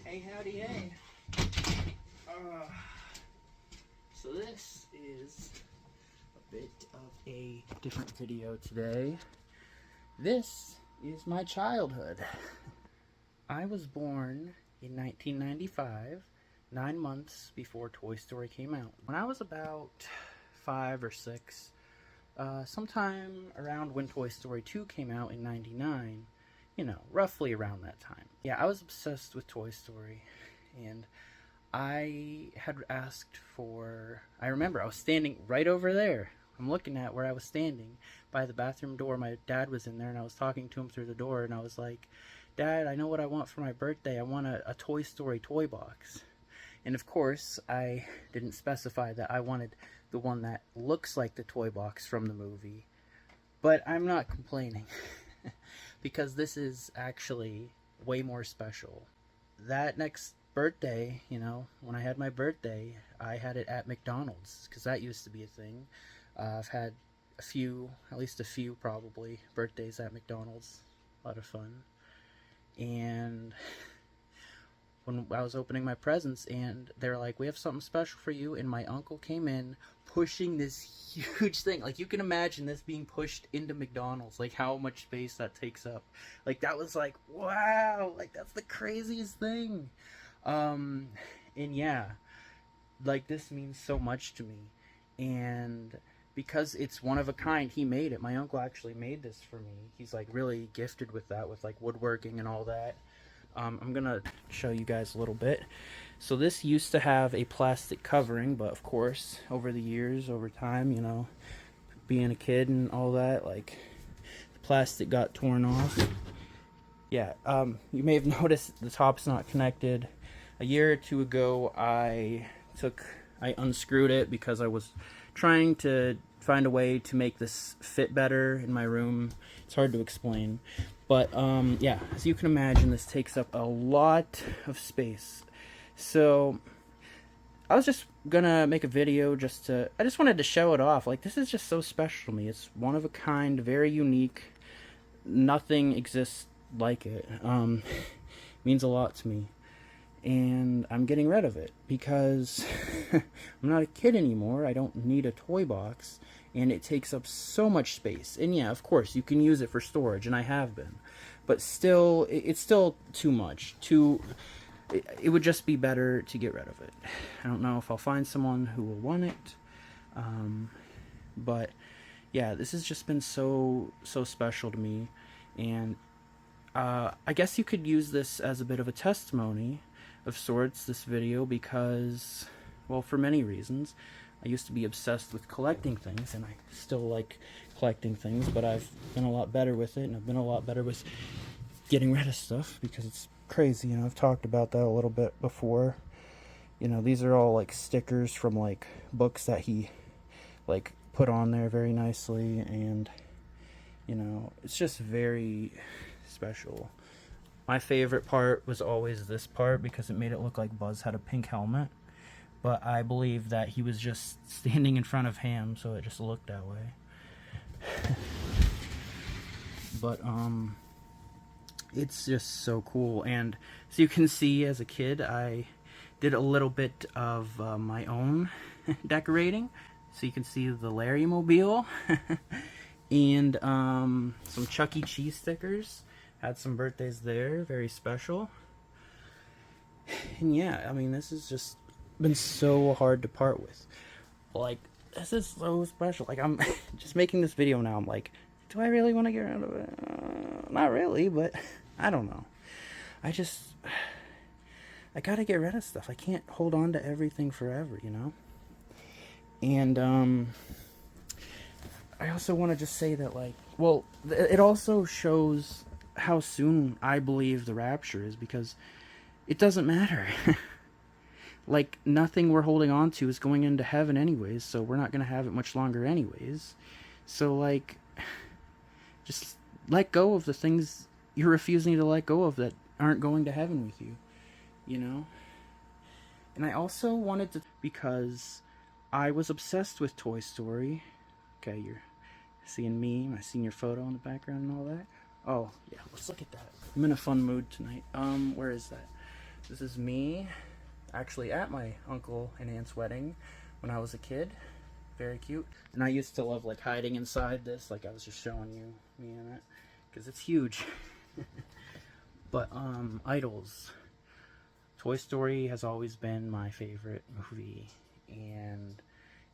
Hey, howdy, hey. So this is a bit of a different video today. This is my childhood. I was born in 1995, 9 months before Toy Story came out. When I was about 5 or 6, sometime around when Toy Story 2 came out in 99, you know, roughly around that time. Yeah, I was obsessed with Toy Story, and I had asked for, I remember I was standing right over there. I'm looking at where I was standing by the bathroom door. My dad was in there, and I was talking to him through the door, and I was like, Dad, I know what I want for my birthday. I want a Toy Story toy box. And of course, I didn't specify that I wanted the one that looks like the toy box from the movie. But I'm not complaining because this is actually way more special. That next birthday, you know, when I had my birthday, I had it at McDonald's because that used to be a thing. I've had a few, at least a few probably, birthdays at McDonald's. A lot of fun. And when I was opening my presents, and they were like, we have something special for you, and my uncle came in pushing this huge thing. Like, you can imagine this being pushed into McDonald's, like how much space that takes up. Like, that was like, wow, like that's the craziest thing. And yeah, like this means so much to me, and because it's one of a kind, he made it. My uncle actually made this for me. He's like really gifted with that, with like woodworking and all that. I'm gonna show you guys a little bit. So this used to have a plastic covering, but of course, over the years, over time, you know, being a kid and all that, like the plastic got torn off. Yeah, you may have noticed the top's not connected. A year or two ago, I unscrewed it because I was trying to find a way to make this fit better in my room. It's hard to explain. But yeah, as you can imagine, this takes up a lot of space. So I was just gonna make a video I just wanted to show it off. Like, this is just so special to me. It's one of a kind, very unique. Nothing exists like it. Means a lot to me. And I'm getting rid of it because I'm not a kid anymore. I don't need a toy box, and it takes up so much space. And yeah, of course, you can use it for storage, and I have been, but still, it's still too much. It would just be better to get rid of it. I don't know if I'll find someone who will want it, but yeah, this has just been so special to me, and I guess you could use this as a bit of a testimony of sorts, this video, because, well, for many reasons. I used to be obsessed with collecting things, and I still like collecting things, but I've been a lot better with it, and I've been a lot better with getting rid of stuff, because it's crazy. You know, I've talked about that a little bit before. You know, these are all like stickers from like books that he like put on there very nicely, and you know, it's just very special. My favorite part was always this part because it made it look like Buzz had a pink helmet, but I believe that he was just standing in front of Ham, so it just looked that way. But it's just so cool. And so you can see, as a kid, I did a little bit of my own decorating. So you can see the Larry Mobile and some Chuck E. Cheese stickers. Had some birthdays there, very special. And yeah, I mean, this has just been so hard to part with. Like, this is so special. Like, I'm just making this video now. I'm like, do I really want to get rid of it? Not really, but I don't know. I gotta get rid of stuff. I can't hold on to everything forever, you know? And, I also want to just say that, like, well, it also shows how soon I believe the rapture is, because it doesn't matter. Like, nothing we're holding on to is going into heaven anyways, so we're not going to have it much longer anyways. So, like, just let go of the things you're refusing to let go of that aren't going to heaven with you, you know? And I also wanted to, because I was obsessed with Toy Story. Okay, you're seeing me, my senior photo in the background and all that. Oh, yeah, let's look at that. I'm in a fun mood tonight. Where is that? This is me actually at my uncle and aunt's wedding when I was a kid. Very cute. And I used to love like hiding inside this, like I was just showing you me in it, because it's huge. But idols. Toy Story has always been my favorite movie, and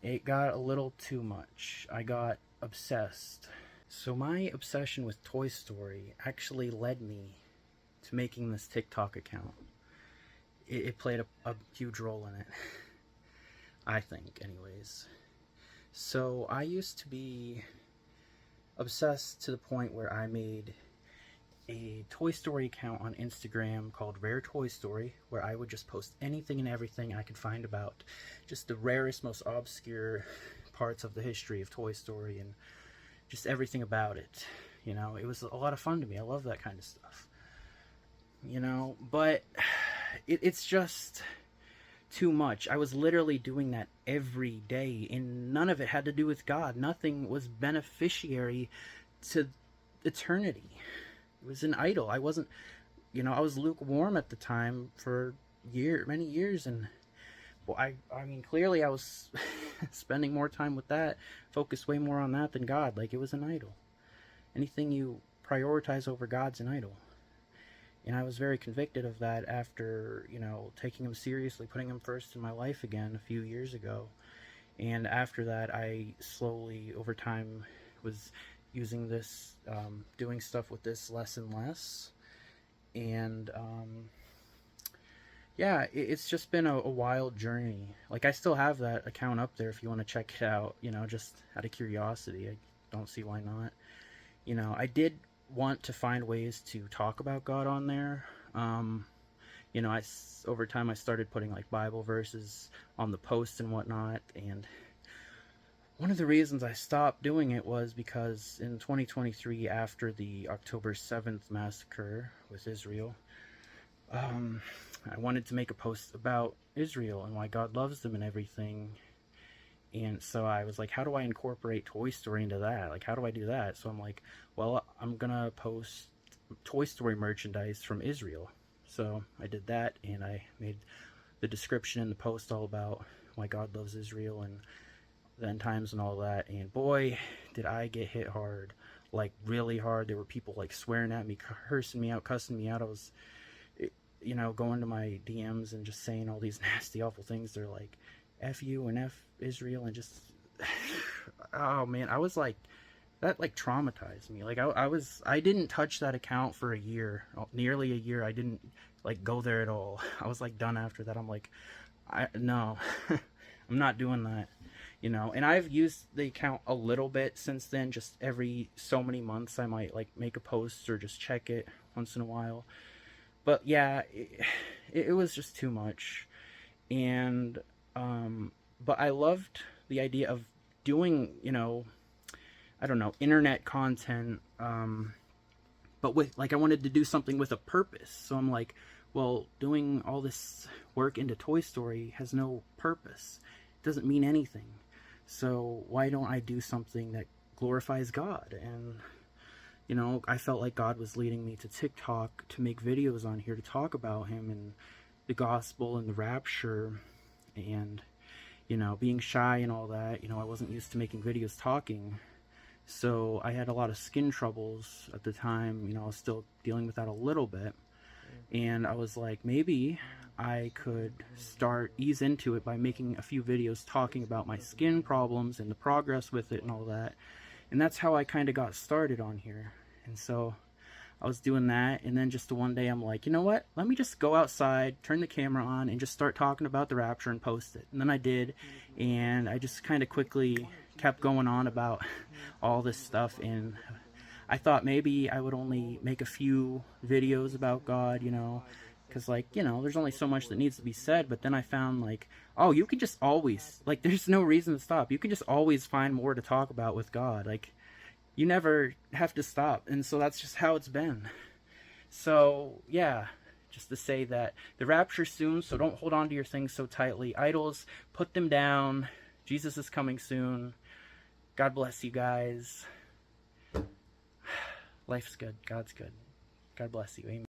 it got a little too much. I got obsessed. So my obsession with Toy Story actually led me to making this TikTok account. It played a huge role in it. I think, anyways. So I used to be obsessed to the point where I made a Toy Story account on Instagram called Rare Toy Story, where I would just post anything and everything I could find about just the rarest, most obscure parts of the history of Toy Story and just everything about it. You know, it was a lot of fun to me. I love that kind of stuff. You know, but it's just too much. I was literally doing that every day, and none of it had to do with God. Nothing was beneficiary to eternity. It was an idol. I wasn't, you know, I was lukewarm at the time for many years, and well, I mean, clearly I was spending more time with that, focused way more on that than God. Like, it was an idol. Anything you prioritize over God's an idol. And I was very convicted of that after, you know, taking him seriously, putting him first in my life again a few years ago. And after that, I slowly, over time, was using this, doing stuff with this less and less. And, yeah, it's just been a wild journey. Like, I still have that account up there if you want to check it out, you know, just out of curiosity. I don't see why not. You know, I did want to find ways to talk about God on there. You know, over time I started putting like Bible verses on the post and whatnot, and one of the reasons I stopped doing it was because in 2023, after the October 7th massacre with Israel, I wanted to make a post about Israel and why God loves them and everything. And so I was like, how do I incorporate Toy Story into that? Like, how do I do that? So I'm like, well, I'm gonna post Toy Story merchandise from Israel. So I did that, and I made the description in the post all about why God loves Israel and the end times and all that. And boy, did I get hit hard. Like, really hard. There were people like swearing at me, cursing me out, cussing me out. I was, you know, going to my DMs and just saying all these nasty, awful things. They're like, F you and F Israel, and just, oh man, I was like, that like traumatized me. Like, I didn't touch that account for a year, nearly a year. I didn't like go there at all. I was like done after that. I'm like, no, I'm not doing that, you know. And I've used the account a little bit since then. Just every so many months I might like make a post or just check it once in a while. But yeah, it was just too much. And but I loved the idea of doing, you know, I don't know, internet content, but with, like, I wanted to do something with a purpose. So I'm like, well, doing all this work into Toy Story has no purpose. It doesn't mean anything. So why don't I do something that glorifies God? And, you know, I felt like God was leading me to TikTok to make videos on here to talk about him and the gospel and the rapture and, you know, being shy and all that. You know, I wasn't used to making videos talking. So I had a lot of skin troubles at the time. You know, I was still dealing with that a little bit. And I was like, maybe I could ease into it by making a few videos talking about my skin problems and the progress with it and all that. And that's how I kind of got started on here. And so I was doing that, and then just one day I'm like, you know what? Let me just go outside, turn the camera on, and just start talking about the rapture and post it. And then I did, and I just kind of quickly kept going on about all this stuff. And I thought maybe I would only make a few videos about God, you know, because, like, you know, there's only so much that needs to be said. But then I found, like, oh, you can just always, like, there's no reason to stop. You can just always find more to talk about with God. Like, you never have to stop. And so that's just how it's been. So, yeah, just to say that the rapture's soon, so don't hold on to your things so tightly. Idols, put them down. Jesus is coming soon. God bless you guys. Life's good. God's good. God bless you. Amen.